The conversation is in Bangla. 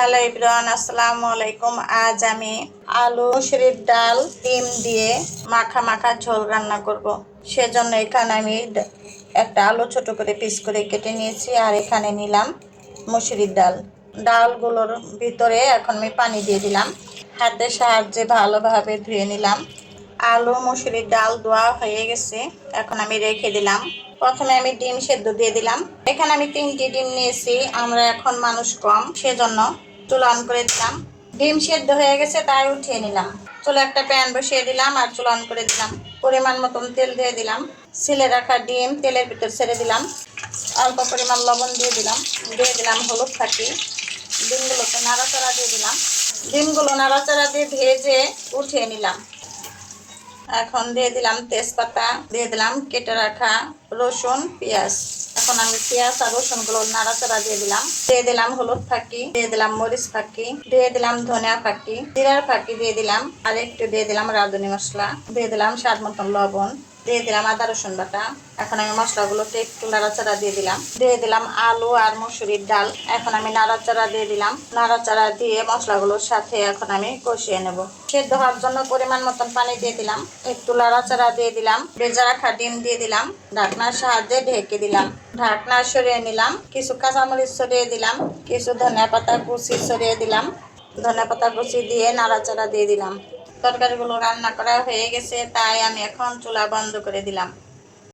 হ্যালো এভরিওয়ান, আসসালামু আলাইকুম। আজ আমি আলু মসুরির ডাল ডিম দিয়ে মাখা মাখা ঝোল রান্না করব। সেজন্য এখানে আমি একটা আলু ছোট করে পিস করে কেটে নিয়েছি, আর এখানে নিলাম মসুরির ডাল। ডালগুলোর ভিতরে এখন আমি পানি দিয়ে দিলাম, হাতের সাহায্যে ভালোভাবে ধুয়ে নিলাম। আলু মসুরির ডাল ধোয়া হয়ে গেছে, এখন আমি রেখে দিলাম। প্রথমে আমি ডিম সেদ্ধ দিয়ে দিলাম। এখানে আমি 3টি ডিম নিয়েছি, আমরা এখন মানুষ কম, সেজন্য চুলা অন করে দিলাম। ডিম সেদ্ধ হয়ে গেছে তাই উঠিয়ে নিলাম। চুলা একটা প্যান বসিয়ে দিলাম আর চুলা অন করে দিলাম। পরিমাণ মতন তেল দিয়ে দিলাম। ছিলে রাখা ডিম তেলের ভিতর ছেড়ে দিলাম। অল্প পরিমাণ লবণ দিয়ে দিলাম হলুদ ফাঁকি। ডিমগুলোকে নাড়াচাড়া দিয়ে দিলাম। ডিমগুলো নাড়াচাড়া দিয়ে ভেজে উঠিয়ে নিলাম। এখন দিয়ে দিলাম তেজপাতা, দিয়ে দিলাম কেটে রাখা রসুন পেঁয়াজ। এখন আমি পেঁয়াজ আর রসুনগুলো নাড়াচাড়া দিয়ে দিলাম হলুদ ফাঁকি, দিয়ে দিলাম মরিচ ফাঁকি, দিয়ে দিলাম ধনিয়া ফাঁকি, জিরার ফাঁকি দিয়ে দিলাম, আর একটু দিয়ে দিলাম রাঁধুনি মশলা, দিয়ে দিলাম স্বাদ মতন লবণ, দিয়ে দিলাম আদা রসুন বাটা। এখন আমি মশলাগুলোতে একটু নাড়াচাড়া দিয়ে দিলাম আলু আর মসুরির ডাল। এখন আমি নাড়াচাড়া দিয়ে দিলাম। নাড়াচাড়া দিয়ে মশলাগুলোর সাথে এখন আমি কষিয়ে নেব। সেদ্ধ হওয়ার জন্য পরিমাণ মতন পানি দিয়ে দিলাম, একটু নাড়াচাড়া দিয়ে দিলাম, ভেজে রাখা ডিম দিয়ে দিলাম, ঢাকনার সাহায্যে ঢেকে দিলাম। ঢাকনা সরিয়ে নিলাম, কিছু কাঁচামরিচ সরিয়ে দিলাম, কিছু ধনিয়া পাতা কুচি সরিয়ে দিলাম। ধনিয়া পাতা কুচি দিয়ে নাড়াচাড়া দিয়ে দিলাম। তরকারিগুলো রান্না করা হয়ে গেছে, তাই আমি এখন চুলা বন্ধ করে দিলাম।